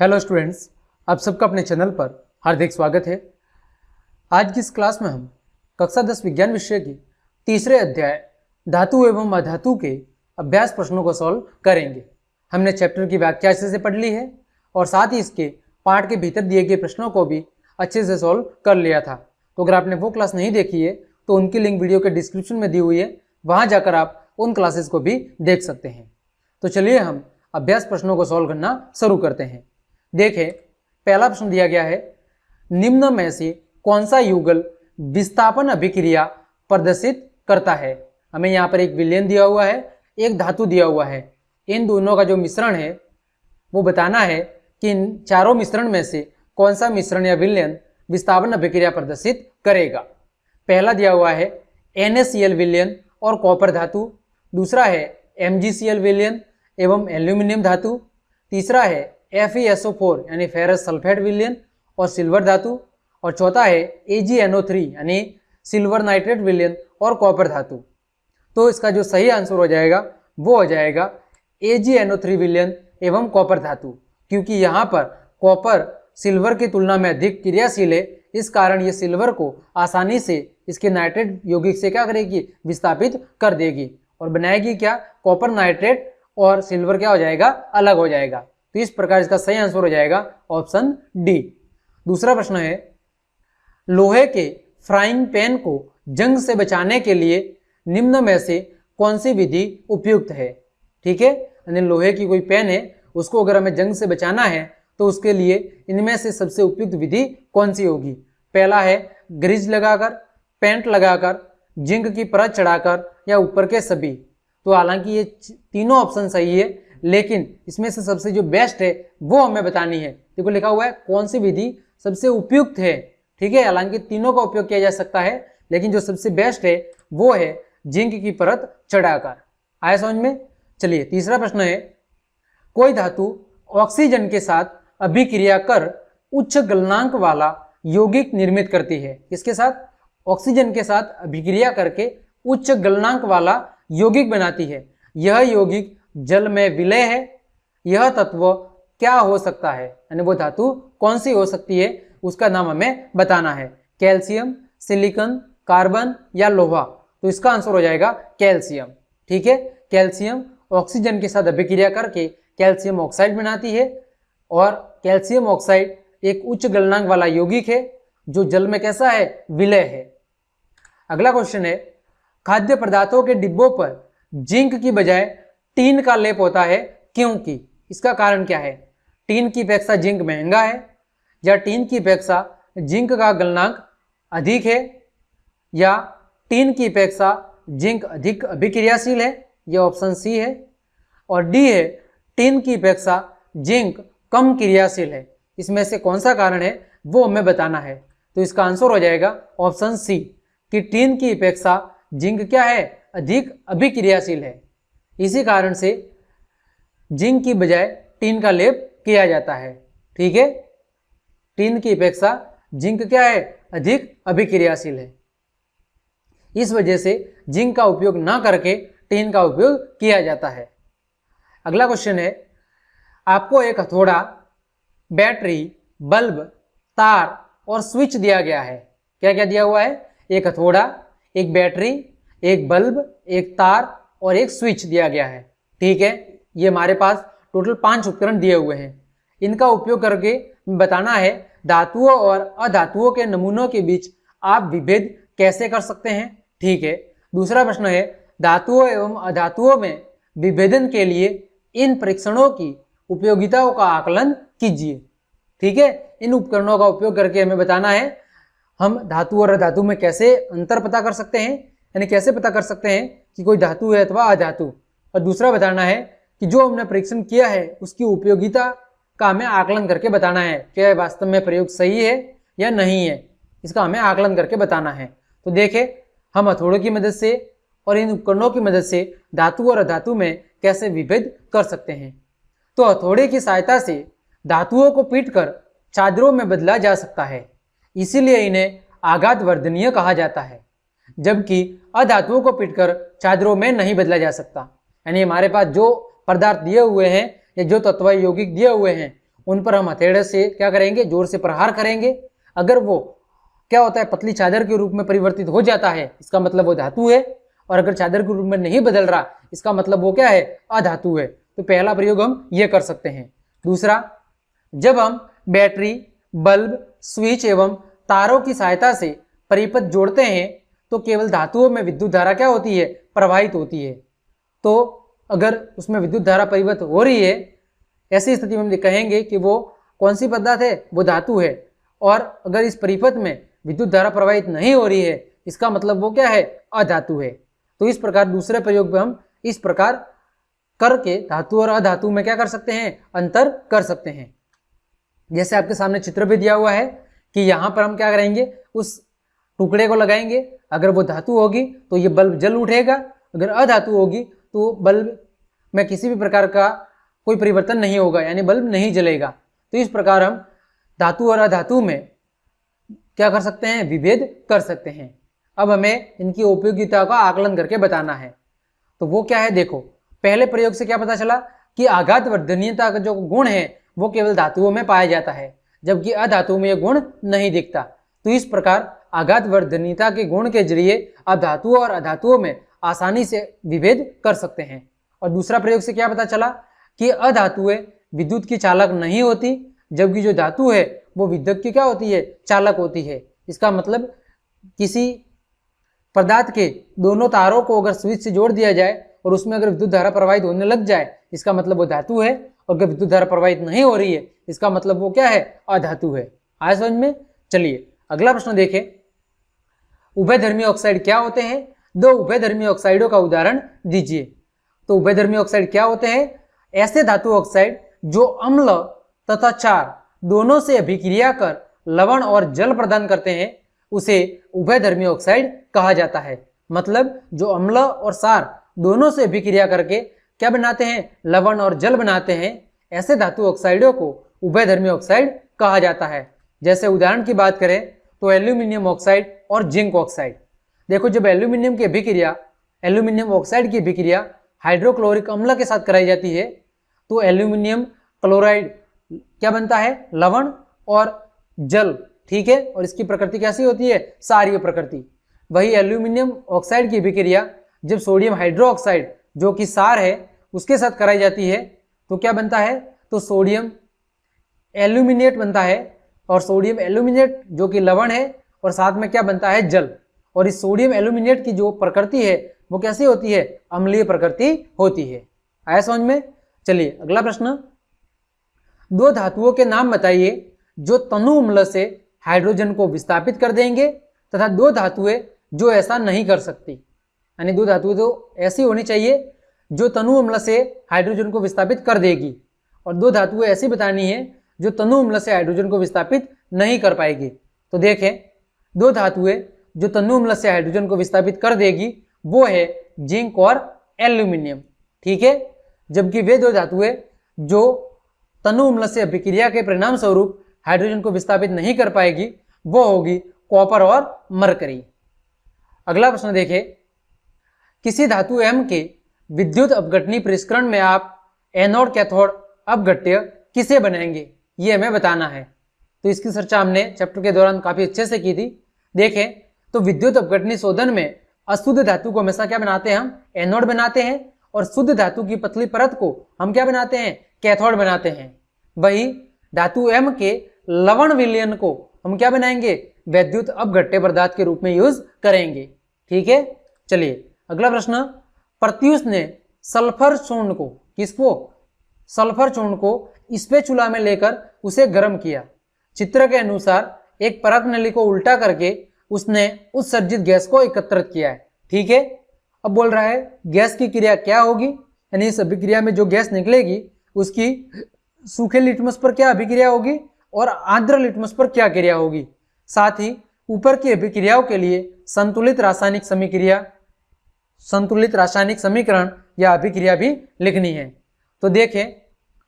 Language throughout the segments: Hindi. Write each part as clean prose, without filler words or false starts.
हेलो स्टूडेंट्स, आप सबका अपने चैनल पर हार्दिक स्वागत है। आज की इस क्लास में हम कक्षा 10 विज्ञान विषय की तीसरे अध्याय धातु एवं अधातु के अभ्यास प्रश्नों को सॉल्व करेंगे। हमने चैप्टर की व्याख्या अच्छे से पढ़ ली है और साथ ही इसके पाठ के भीतर दिए गए प्रश्नों को भी अच्छे से सॉल्व कर लिया था। तो अगर आपने वो क्लास नहीं देखी है तो उनकी लिंक वीडियो के डिस्क्रिप्शन में दी हुई है, वहाँ जाकर आप उन क्लासेस को भी देख सकते हैं। तो चलिए हम अभ्यास प्रश्नों को सॉल्व करना शुरू करते हैं। देखें, पहला प्रश्न दिया गया है, निम्न में से कौन सा युगल विस्थापन अभिक्रिया प्रदर्शित करता है। हमें यहाँ पर एक विलयन दिया हुआ है, एक धातु दिया हुआ है। इन दोनों का जो मिश्रण है वो बताना है कि इन चारों मिश्रण में से कौन सा मिश्रण या विलयन विस्थापन अभिक्रिया प्रदर्शित करेगा। पहला दिया हुआ है NaCl विलयन और कॉपर धातु, दूसरा है MgCl विलयन एवं एल्यूमिनियम धातु, तीसरा है FeSO4 यानी फेरस सल्फेट विलयन और सिल्वर धातु, और चौथा है AgNO3 यानी सिल्वर नाइट्रेट विलयन और कॉपर धातु। तो इसका जो सही आंसर हो जाएगा वो हो जाएगा AgNO3 विलयन एवं कॉपर धातु, क्योंकि यहाँ पर कॉपर सिल्वर की तुलना में अधिक क्रियाशील है। इस कारण ये सिल्वर को आसानी से इसके नाइट्रेट यौगिक से क्या करेगी, विस्थापित कर देगी और बनाएगी क्या, कॉपर नाइट्रेट, और सिल्वर क्या हो जाएगा, अलग हो जाएगा। तो इस प्रकार इसका सही आंसर हो जाएगा ऑप्शन डी। दूसरा प्रश्न है, लोहे के फ्राइंग पैन को जंग से बचाने के लिए निम्न में से कौन सी विधि उपयुक्त है। ठीक है, यानी लोहे की कोई पैन है, उसको अगर हमें जंग से बचाना है तो उसके लिए इनमें से सबसे उपयुक्त विधि कौन सी होगी। पहला है ग्रीज लगाकर, पेंट लगाकर, जिंक की परत चढ़ाकर, या ऊपर के सभी। तो हालांकि ये तीनों ऑप्शन सही है, लेकिन इसमें से सबसे जो बेस्ट है वो हमें बतानी है। देखो लिखा हुआ है कौन सी विधि सबसे उपयुक्त है। ठीक है, हालांकि तीनों का उपयोग किया जा सकता है, लेकिन जो सबसे बेस्ट है वो है जिंक की परत चढ़ाकर। आया समझ में। चलिए तीसरा प्रश्न है, कोई धातु ऑक्सीजन के साथ अभिक्रिया कर उच्च गलनांक वाला यौगिक निर्मित करती है। किसके साथ, ऑक्सीजन के साथ अभिक्रिया करके उच्च गलनांक वाला यौगिक बनाती है। यह यौगिक जल में विलय है। यह तत्व क्या हो सकता है, यानी वो धातु कौन सी हो सकती है, उसका नाम हमें बताना है। कैल्शियम, सिलिकॉन, कार्बन या लोहा। तो इसका आंसर हो जाएगा कैल्शियम। ठीक है, कैल्शियम ऑक्सीजन के साथ अभिक्रिया करके कैल्शियम ऑक्साइड बनाती है, और कैल्शियम ऑक्साइड एक उच्च गलनांक वाला यौगिक है जो जल में कैसा है, विलय है। अगला क्वेश्चन है, खाद्य पदार्थों के डिब्बों पर जिंक की बजाय टीन का लेप होता है, क्योंकि। इसका कारण क्या है। टीन की अपेक्षा जिंक महंगा है, या टीन की अपेक्षा जिंक का गलनांक अधिक है, या टीन की अपेक्षा जिंक अधिक अभिक्रियाशील है। यह ऑप्शन सी है। और डी है, टीन की अपेक्षा जिंक कम क्रियाशील है। इसमें से कौन सा कारण है वो हमें बताना है। तो इसका आंसर हो जाएगा ऑप्शन सी, कि टीन की अपेक्षा जिंक क्या है, अधिक अभिक्रियाशील है। इसी कारण से जिंक की बजाय टीन का लेप किया जाता है। ठीक है, टीन की अपेक्षा जिंक क्या है, अधिक अभिक्रियाशील है। इस वजह से जिंक का उपयोग ना करके टीन का उपयोग किया जाता है। अगला क्वेश्चन है, आपको एक हथौड़ा, बैटरी, बल्ब, तार और स्विच दिया गया है। क्या क्या दिया हुआ है, एक हथौड़ा, एक बैटरी, एक बल्ब, एक तार और एक स्विच दिया गया है। ठीक है, ये हमारे पास टोटल 5 उपकरण दिए हुए हैं। इनका उपयोग करके बताना है धातुओं और अधातुओं के नमूनों के बीच आप विभेद कैसे कर सकते हैं। ठीक है, दूसरा प्रश्न है, धातुओं एवं अधातुओं में विभेदन के लिए इन परीक्षणों की उपयोगिताओं का आकलन कीजिए। ठीक है, इन उपकरणों का उपयोग करके हमें बताना है हम धातु और अधातु में कैसे अंतर पता कर सकते हैं, यानी कैसे पता कर सकते हैं कि कोई धातु है अथवा अधातु। और दूसरा बताना है कि जो हमने परीक्षण किया है उसकी उपयोगिता का हमें आकलन करके बताना है, क्या वास्तव में प्रयोग सही है या नहीं है, इसका हमें आकलन करके बताना है। तो देखें, हम हथौड़ों की मदद से और इन उपकरणों की मदद से धातु और अधातु में कैसे विभेद कर सकते हैं। तो हथौड़े की सहायता से धातुओं को पीटकर चादरों में बदला जा सकता है, इसीलिए इन्हें आघात वर्धनीय कहा जाता है। जबकि अधातुओं को पीटकर चादरों में नहीं बदला जा सकता। यानी हमारे पास जो पदार्थ दिए हुए हैं या जो तत्व यौगिक दिए हुए हैं उन पर हम हथेड़े से क्या करेंगे, जोर से प्रहार करेंगे। अगर वो क्या होता है, पतली चादर के रूप में परिवर्तित हो जाता है, इसका मतलब वो धातु है। और अगर चादर के रूप में नहीं बदल रहा, इसका मतलब वो क्या है, अधातु है। तो पहला प्रयोग हम ये कर सकते हैं। दूसरा, जब हम बैटरी, बल्ब, स्विच एवं तारों की सहायता से परिपथ जोड़ते हैं तो केवल धातुओं में विद्युत धारा क्या होती है, प्रवाहित होती है। तो अगर उसमें विद्युत धारा परिवर्तित हो रही है, ऐसी स्थिति में हम कहेंगे कि वो कौन सी पदार्थ है, वो धातु है। और अगर इस परिपथ में विद्युत धारा प्रवाहित नहीं हो रही है, इसका मतलब वो क्या है, अधातु है। तो इस प्रकार दूसरे प्रयोग में हम इस प्रकार करके धातु और अधातु में क्या कर सकते हैं, अंतर कर सकते हैं। जैसे आपके सामने चित्र भी दिया हुआ है कि यहाँ पर हम क्या करेंगे, उस टुकड़े को लगाएंगे। अगर वो धातु होगी तो ये बल्ब जल उठेगा, अगर अधातु होगी तो बल्ब में किसी भी प्रकार का कोई परिवर्तन नहीं होगा, यानी बल्ब नहीं जलेगा। तो इस प्रकार हम धातु और अधातु में क्या कर सकते हैं, विभेद कर सकते हैं। अब हमें इनकी उपयोगिता का आकलन करके बताना है। तो वो क्या है, देखो पहले प्रयोग से क्या पता चला कि आघात वर्धनीयता का जो गुण है वो केवल धातुओं में पाया जाता है, जबकि अधातु में यह गुण नहीं दिखता। तो इस प्रकार आघात वर्धनीयता के गुण के जरिए आप धातुओं और अधातुओं में आसानी से विभेद कर सकते हैं। और दूसरा प्रयोग से क्या पता चला कि अधातुएं विद्युत की चालक नहीं होती, जबकि जो धातु है वो विद्युत की क्या होती है, चालक होती है। इसका मतलब किसी पदार्थ के दोनों तारों को अगर स्विच से जोड़ दिया जाए और उसमें अगर विद्युत धारा प्रवाहित होने लग जाए, इसका मतलब वो धातु है। और अगर विद्युत धारा प्रवाहित नहीं हो रही है, इसका मतलब वो क्या है, अधातु है। आया समझ में? चलिए अगला प्रश्न देखें। उभयधर्मी ऑक्साइड क्या होते हैं? दो उभयधर्मी ऑक्साइडों का उदाहरण दीजिए। तो उभयधर्मी ऑक्साइड क्या होते हैं? ऐसे धातु ऑक्साइड जो अम्ल तथा क्षार दोनों से अभिक्रिया कर लवण और जल प्रदान करते हैं, उसे उभयधर्मी ऑक्साइड कहा जाता है। मतलब जो अम्ल और क्षार दोनों से अभिक्रिया करके क्या बनाते हैं, लवण और जल बनाते हैं, ऐसे धातु ऑक्साइडों को उभयधर्मी ऑक्साइड कहा जाता है। जैसे उदाहरण की बात करें तो एल्यूमिनियम ऑक्साइड और जिंक ऑक्साइड। देखो जब एल्यूमिनियम की अभिक्रिया, एल्यूमिनियम ऑक्साइड की अभिक्रिया हाइड्रोक्लोरिक अम्ल के साथ कराई जाती है तो एल्यूमिनियम क्लोराइड क्या बनता है, लवण और जल। ठीक है, और इसकी प्रकृति कैसी होती है, क्षारीय प्रकृति। वही एल्यूमिनियम ऑक्साइड की अभिक्रिया जब सोडियम हाइड्रोक्साइड जो कि क्षार है उसके साथ कराई जाती है तो क्या बनता है, तो सोडियम एल्यूमिनेट बनता है। और सोडियम एल्यूमिनेट जो कि लवण है और साथ में क्या बनता है, जल। और इस सोडियम एल्यूमिनेट की जो प्रकृति है वो कैसी होती है, अम्लीय प्रकृति होती है। आया समझ में? चलिए अगला प्रश्न। दो धातुओं के नाम बताइए जो तनु अम्ल से हाइड्रोजन को विस्थापित कर देंगे तथा दो धातुएं जो ऐसा नहीं कर सकती। यानी दो धातुएं तो ऐसी होनी चाहिए जो तनु अम्ल से हाइड्रोजन को विस्थापित कर देगी, और दो धातुएं ऐसी बतानी है जो तनु अम्ल से हाइड्रोजन को विस्थापित नहीं कर पाएगी। तो देखें, दो धातुएं जो तनु अम्ल से हाइड्रोजन को विस्थापित कर देगी वो है जिंक और एल्यूमिनियम। ठीक है, जबकि वे दो धातुएं जो तनु अम्ल से अभिक्रिया के परिणाम स्वरूप हाइड्रोजन को विस्थापित नहीं कर पाएगी वो होगी कॉपर और मरकरी। अगला प्रश्न देखें। किसी धातु M के विद्युत अपघटनी परिष्करण में आप एनोड कैथोड अपघट्य किसे बनाएंगे, ये हमें बताना है। तो इसकी चर्चा हमने चैप्टर के दौरान काफी अच्छे से की थी। देखें तो विद्युत अपघटनी शोधन में अशुद्ध धातु को हमेशा क्या बनाते हैं, हम एनोड बनाते हैं, और शुद्ध धातु की पतली परत को हम क्या बनाते हैं, कैथोड बनाते हैं। वही धातु M के लवण विलयन को हम क्या बनाएंगे, विद्युत अपघट्य पदार्थ के रूप में यूज करेंगे। ठीक है, चलिए अगला प्रश्न। प्रत्यूष ने सल्फर चूर्ण को, किसको, सल्फर चूर्ण को स्पैचुला में लेकर उसे गर्म किया। चित्र के अनुसार एक परत नली को उल्टा करके उसने उत्सर्जित गैस को एकत्रित किया है। ठीक है, अब बोल रहा है गैस की क्रिया क्या होगी, यानी इस अभिक्रिया में जो गैस निकलेगी उसकी सूखे लिटमस पर क्या अभिक्रिया होगी और आर्द्र लिटमस पर क्या क्रिया होगी। साथ ही ऊपर की अभिक्रियाओं के लिए संतुलित रासायनिक समीकरण या अभिक्रिया भी लिखनी है। तो देखें,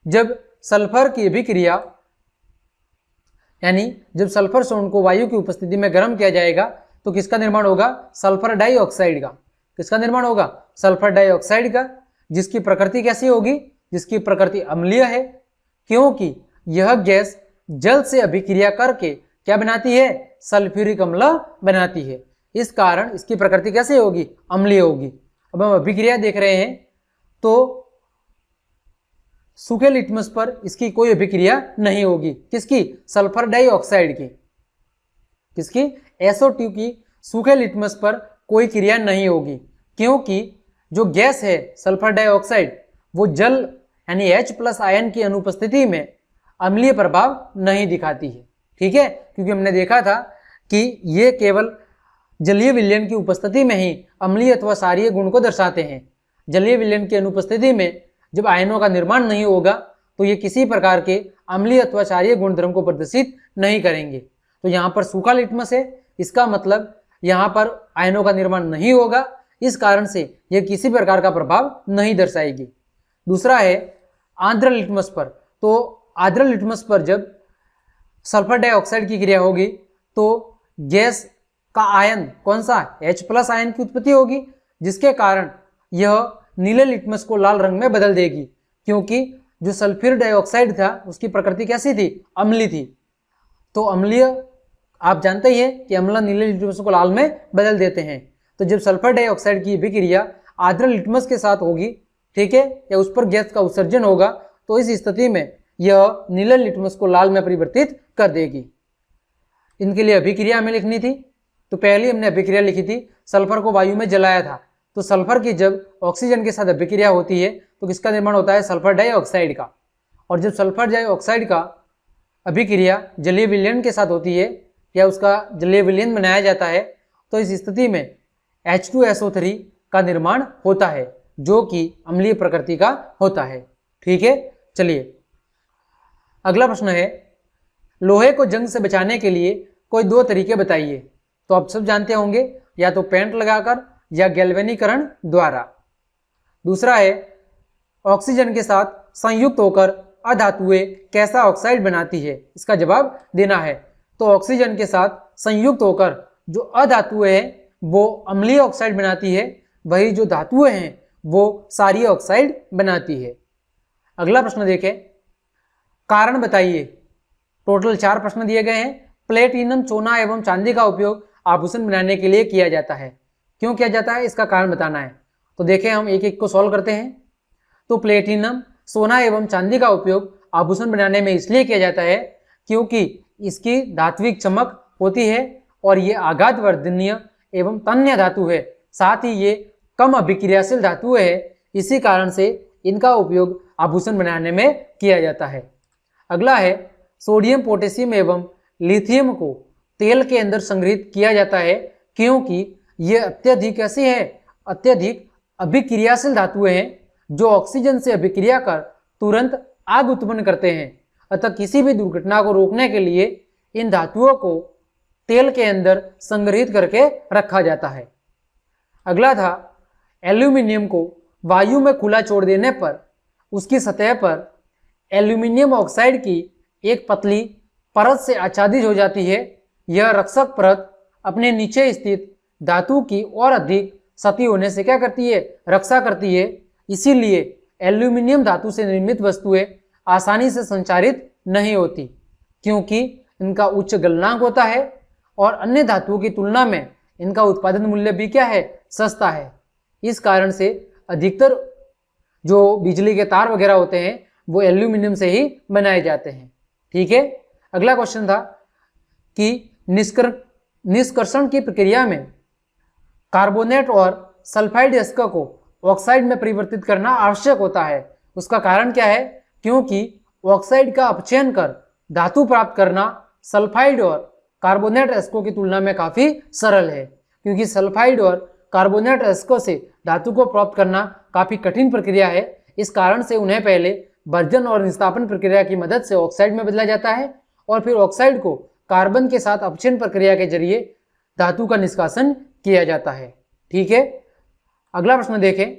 जब सल्फर की अभिक्रिया, यानी जब सल्फर चूर्ण को वायु की उपस्थिति में गर्म किया जाएगा तो किसका निर्माण होगा, सल्फर डाइऑक्साइड का। किसका निर्माण होगा, सल्फर डाइऑक्साइड का, जिसकी प्रकृति कैसी होगी, जिसकी प्रकृति अम्लीय है, क्योंकि यह गैस जल से अभिक्रिया करके क्या बनाती है, सल्फ्यूरिक अम्ल बनाती है। इस कारण इसकी प्रकृति कैसे होगी, अम्लीय होगी। अब हम अभिक्रिया देख रहे हैं तो सूखे लिटमस पर इसकी कोई अभिक्रिया नहीं होगी। किसकी, सल्फर डाइऑक्साइड की। किसकी, SO2 की सूखे लिटमस पर कोई क्रिया नहीं होगी, क्योंकि जो गैस है सल्फर डाइऑक्साइड वो जल यानी H+ आयन की अनुपस्थिति में अम्लीय प्रभाव नहीं दिखाती है। ठीक है, क्योंकि हमने देखा था कि ये केवल जलीय विलयन की उपस्थिति में ही अम्लीय अथवा क्षारीय गुण को दर्शाते हैं। जलीय विलयन की अनुपस्थिति में जब आयनों का निर्माण नहीं होगा तो ये किसी प्रकार के अम्लीय अथवा क्षारीय गुणधर्म को प्रदर्शित नहीं करेंगे। तो यहाँ पर सूखा लिटमस है, इसका मतलब यहाँ पर आयनों का निर्माण नहीं होगा, इस कारण से यह किसी प्रकार का प्रभाव नहीं दर्शाएगी। दूसरा है आर्द्र लिटमस पर। तो आर्द्र लिटमस पर जब सल्फर डाइऑक्साइड की क्रिया होगी तो गैस का आयन कौन सा, H+ आयन की उत्पत्ति होगी, जिसके कारण यह नीले लिटमस को लाल रंग में बदल देगी, क्योंकि जो सल्फ्यूर डाइऑक्साइड था उसकी प्रकृति कैसी थी, अम्लीय थी। तो अम्लीय आप जानते ही हैं कि अम्ल नीले लिटमस को लाल में बदल देते हैं। तो जब सल्फर डाइऑक्साइड की अभिक्रिया आर्द्र लिटमस के साथ होगी, ठीक है, या उस पर गैस का उत्सर्जन होगा, तो इस स्थिति में यह नीले लिटमस को लाल में परिवर्तित कर देगी। इनके लिए अभिक्रिया हमें लिखनी थी। तो पहले हमने अभिक्रिया लिखी थी, सल्फर को वायु में जलाया था, तो सल्फर की जब ऑक्सीजन के साथ अभिक्रिया होती है तो किसका निर्माण होता है, सल्फर डाइऑक्साइड का। और जब सल्फर डाइऑक्साइड का अभिक्रिया जलीय विलयन के साथ होती है या उसका जलीय विलयन बनाया जाता है, तो इस स्थिति में H2SO3 का निर्माण होता है, जो कि अम्लीय प्रकृति का होता है। ठीक है, चलिए अगला प्रश्न है, लोहे को जंग से बचाने के लिए कोई 2 तरीके बताइए। तो आप सब जानते होंगे, या तो पेंट लगाकर या गैल्वेनीकरण द्वारा। दूसरा है, ऑक्सीजन के साथ संयुक्त होकर अधातुएं कैसा ऑक्साइड बनाती है, इसका जवाब देना है। तो ऑक्सीजन के साथ संयुक्त होकर जो अधातुएं हैं वो अम्लीय ऑक्साइड बनाती है, वही जो धातुएं हैं वो क्षारीय ऑक्साइड बनाती है। अगला प्रश्न देखें, कारण बताइए। टोटल 4 प्रश्न दिए गए हैं। प्लेटिनम, सोना एवं चांदी का उपयोग आभूषण बनाने के लिए किया जाता है। क्यों किया जाता है, इसका कारण बताना है। तो देखें, हम एक एक को सॉल्व करते हैं। तो प्लेटिनम, सोना एवं चांदी का उपयोग आभूषण बनाने में इसलिए किया जाता है क्योंकि इसकी धात्विक चमक होती है और ये आघात वर्धनीय एवं तन्य धातु है, साथ ही ये कम अभिक्रियाशील धातु है, इसी कारण से इनका उपयोग आभूषण बनाने में किया जाता है। अगला है, सोडियम, पोटेशियम एवं लिथियम को तेल के अंदर संग्रहित किया जाता है क्योंकि ये अत्यधिक ऐसी है, अत्यधिक अभिक्रियाशील धातुएं हैं जो ऑक्सीजन से अभिक्रिया कर तुरंत आग उत्पन्न करते हैं। अतः किसी भी दुर्घटना को रोकने के लिए इन धातुओं को तेल के अंदर संग्रहित करके रखा जाता है। अगला था, एल्यूमिनियम को वायु में खुला छोड़ देने पर उसकी सतह पर एल्यूमिनियम ऑक्साइड की एक पतली परत से आच्छादित हो जाती है। यह रक्षक परत अपने नीचे स्थित धातु की और अधिक सती होने से क्या करती है, रक्षा करती है। इसीलिए एल्यूमिनियम धातु से निर्मित वस्तुएं आसानी से संचारित नहीं होती, क्योंकि इनका उच्च गलनांक होता है और अन्य धातुओं की तुलना में इनका उत्पादन मूल्य भी क्या है, सस्ता है। इस कारण से अधिकतर जो बिजली के तार वगैरह होते हैं वो एल्यूमिनियम से ही बनाए जाते हैं। ठीक है, अगला क्वेश्चन था कि निष्कर्षण की प्रक्रिया में कार्बोनेट और सल्फाइड यस्क को ऑक्साइड में परिवर्तित करना आवश्यक होता है। उसका कारण क्या है, क्योंकि ऑक्साइड का अपचयन कर धातु प्राप्त करना सल्फाइड और कार्बोनेट यस्कों की तुलना में काफी सरल है, क्योंकि सल्फाइड और कार्बोनेट यस्कों से धातु को प्राप्त करना काफी कठिन प्रक्रिया है। इस कारण से उन्हें पहले भर्जन और निस्तापन प्रक्रिया की मदद से ऑक्साइड में बदला जाता है और फिर ऑक्साइड को कार्बन के साथ अपचयन प्रक्रिया के जरिए धातु का निष्कासन किया जाता है। ठीक है, अगला प्रश्न देखें,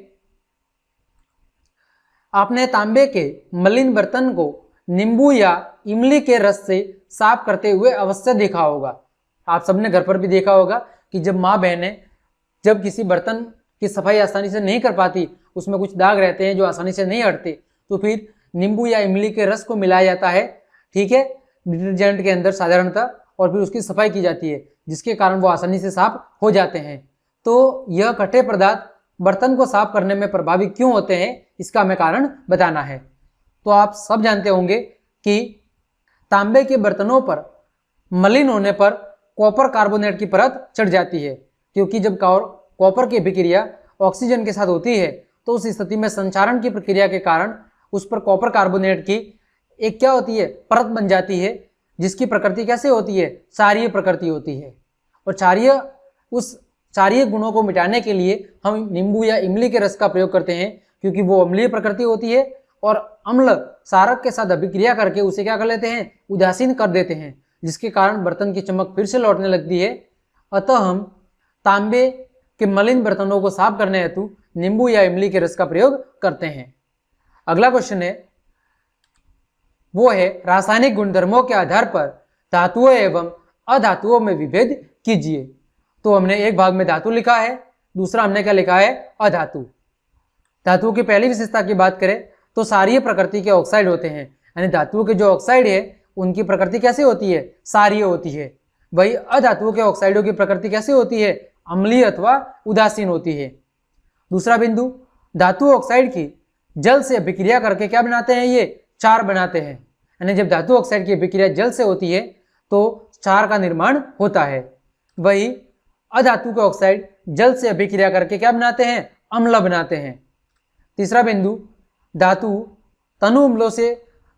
आपने तांबे के मलिन बर्तन को नींबू या इमली के रस से साफ करते हुए अवश्य देखा होगा। आप सबने घर पर भी देखा होगा कि जब माँ बहनें जब किसी बर्तन की सफाई आसानी से नहीं कर पाती, उसमें कुछ दाग रहते हैं जो आसानी से नहीं हटते, तो फिर नींबू या इमली के रस को मिलाया जाता है ठीक है, डिटर्जेंट के अंदर साधारणतः, और फिर उसकी सफाई की जाती है जिसके कारण वो आसानी से साफ हो जाते हैं। तो यह कटे पदार्थ बर्तन को साफ करने में प्रभावी क्यों होते हैं, इसका हमें कारण बताना है। तो आप सब जानते होंगे कि तांबे के बर्तनों पर मलिन होने पर कॉपर कार्बोनेट की परत चढ़ जाती है, क्योंकि जब कॉपर की अभिक्रिया ऑक्सीजन के साथ होती है तो उस स्थिति में संचारण की प्रक्रिया के कारण उस पर कॉपर कार्बोनेट की एक क्या होती है, परत बन जाती है, जिसकी प्रकृति कैसे होती है, क्षारीय प्रकृति होती है। और उस क्षारीय गुणों को मिटाने के लिए हम नींबू या इमली के रस का प्रयोग करते हैं, क्योंकि वो अम्लीय प्रकृति होती है और अम्ल क्षारक के साथ अभिक्रिया करके उसे क्या कर लेते हैं, उदासीन कर देते हैं, जिसके कारण बर्तन की चमक फिर से लौटने लगती है। अतः हम तांबे के मलिन बर्तनों को साफ करने हेतु नींबू या इमली के रस का प्रयोग करते हैं। अगला क्वेश्चन है, वो है रासायनिक गुणधर्मों के आधार पर धातुओं एवं अधातुओं में विभेद कीजिए। तो हमने एक भाग में धातु लिखा है, दूसरा हमने क्या लिखा है, अधातु। धातुओं की पहली विशेषता की बात करें तो क्षारीय प्रकृति के ऑक्साइड होते हैं, यानी धातुओं के जो ऑक्साइड है उनकी प्रकृति कैसे होती है, क्षारीय होती है। वही अधातुओं के ऑक्साइडों की प्रकृति कैसे होती है, अम्लीय अथवा उदासीन होती है। दूसरा बिंदु, धातु ऑक्साइड की जल से अभिक्रिया करके क्या बनाते हैं, ये क्षार बनाते हैं, यानी जब धातु ऑक्साइड की अभिक्रिया जल से होती है तो क्षार का निर्माण होता है। वही अधातु के ऑक्साइड जल से अभिक्रिया करके क्या बनाते हैं, अम्ल बनाते हैं। तीसरा बिंदु, धातु तनु अम्लों से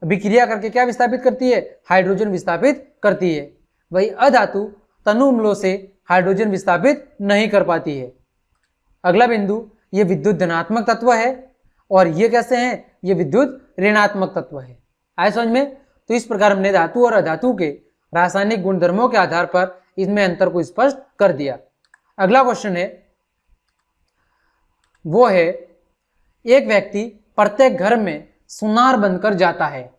अभिक्रिया करके क्या विस्थापित करती है, हाइड्रोजन विस्थापित करती है। वही अधातु तनु अम्लों से हाइड्रोजन विस्थापित नहीं कर पाती है। अगला बिंदु, ये विद्युत धनात्मक तत्व है और ये कैसे हैं, ये विद्युत ऋणात्मक तत्व है। आए समझ में? तो इस प्रकार हमने धातु और अधातु के रासायनिक गुणधर्मों के आधार पर इसमें अंतर को स्पष्ट कर दिया। अगला क्वेश्चन है, वो है एक व्यक्ति प्रत्येक घर में सुनार बनकर जाता है।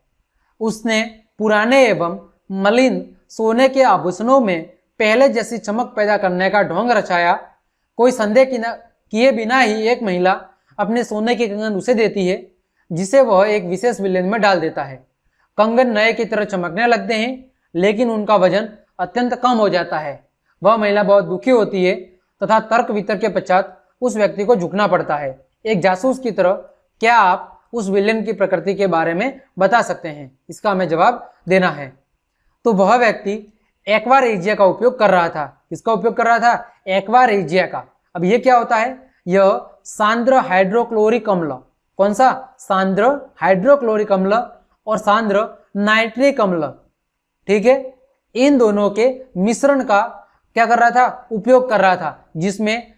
उसने पुराने एवं मलिन सोने के आभूषणों में पहले जैसी चमक पैदा करने का ढोंग रचाया। कोई संदेह किए बिना ही एक महिला अपने सोने के कंगन उसे देती है, जिसे वह एक विशेष विलेन में डाल देता है। कंगन नए की तरह चमकने लगते हैं, लेकिन उनका वजन अत्यंत कम हो जाता है। वह महिला बहुत दुखी होती है तथा तर्क वितर्क के पश्चात उस व्यक्ति को झुकना पड़ता है। एक जासूस की तरह क्या आप उस विलेन की प्रकृति के बारे में बता सकते हैं? इसका हमें जवाब देना है। तो वह व्यक्ति एक्वा रेजिया का उपयोग कर रहा था। किसका उपयोग कर रहा था? एक्वा रेजिया का। अब ये क्या होता है? यह सांद्र हाइड्रोक्लोरिक अम्ल, कौन सा? सांद्र हाइड्रोक्लोरिक अम्ल और सांद्र नाइट्रिक अम्ल, ठीक है, इन दोनों के मिश्रण का क्या कर रहा था? उपयोग कर रहा था, जिसमें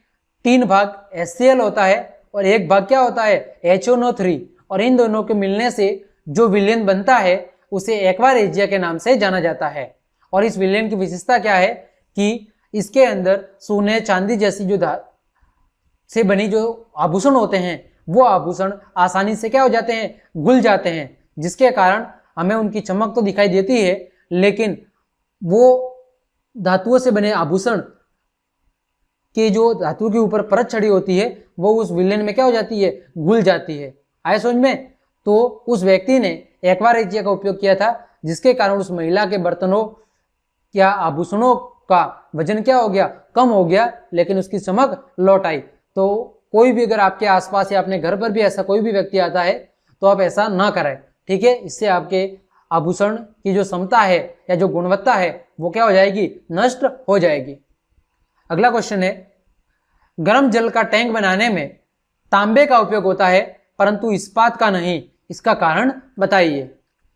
3 भाग HCl होता है और 1 भाग क्या होता है? HNO3, और इन दोनों के मिलने से जो विलेन बनता है उसे एक्वा रेजिया के नाम से जाना जाता है। और इस विलेन की विशेषता क्या है कि इसके अंदर सोने चांदी जैसी जो धातु से बनी जो आभूषण होते हैं वो आभूषण आसानी से क्या हो जाते हैं? घुल जाते हैं, जिसके कारण हमें उनकी चमक तो दिखाई देती है, लेकिन वो धातुओं से बने आभूषण के जो धातु के ऊपर परत चढ़ी होती है वो उस विलेन में क्या हो जाती है? घुल जाती है। आए समझ में? तो उस व्यक्ति ने एक्वा रेजिया का उपयोग किया था, जिसके कारण उस महिला के बर्तनों या आभूषणों का वजन क्या हो गया? कम हो गया, लेकिन उसकी चमक लौट आई। तो कोई भी अगर आपके आसपास या अपने घर पर भी ऐसा कोई भी व्यक्ति आता है तो आप ऐसा ना करें, ठीक है? इससे आपके आभूषण की जो क्षमता है या जो गुणवत्ता है वो क्या हो जाएगी? नष्ट हो जाएगी। अगला क्वेश्चन है, गर्म जल का टैंक बनाने में तांबे का उपयोग होता है परंतु इस्पात का नहीं, इसका कारण बताइए।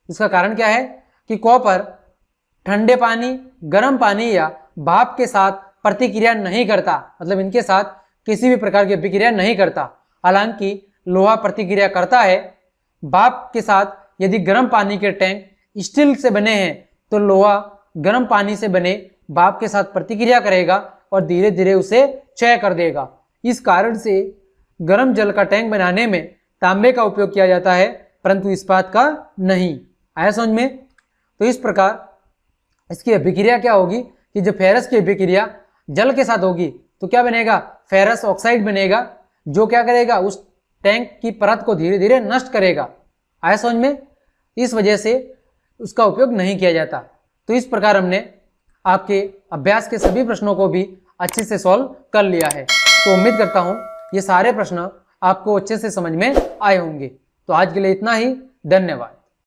इसका कारण क्या है कि कॉपर ठंडे पानी, गर्म पानी या भाप के साथ प्रतिक्रिया नहीं करता, मतलब इनके साथ किसी भी प्रकार की अभिक्रिया नहीं करता। हालांकि लोहा प्रतिक्रिया करता है। भाप के साथ यदि गर्म पानी के टैंक स्टील से बने हैं तो लोहा गर्म पानी से बने भाप के साथ प्रतिक्रिया करेगा और धीरे धीरे उसे क्षय कर देगा। इस कारण से गर्म जल का टैंक बनाने में तांबे का उपयोग किया जाता है परंतु इस्पात का नहीं। आया समझ में? तो इस प्रकार इसकी अभिक्रिया क्या होगी कि जब फेरस की अभिक्रिया जल के साथ होगी तो क्या बनेगा? फेरस ऑक्साइड बनेगा, जो क्या करेगा? उस टैंक की परत को धीरे धीरे नष्ट करेगा। आया समझ में? इस वजह से उसका उपयोग नहीं किया जाता। तो इस प्रकार हमने आपके अभ्यास के सभी प्रश्नों को भी अच्छे से सॉल्व कर लिया है। तो उम्मीद करता हूँ ये सारे प्रश्न आपको अच्छे से समझ में आए होंगे। तो आज के लिए इतना ही, धन्यवाद।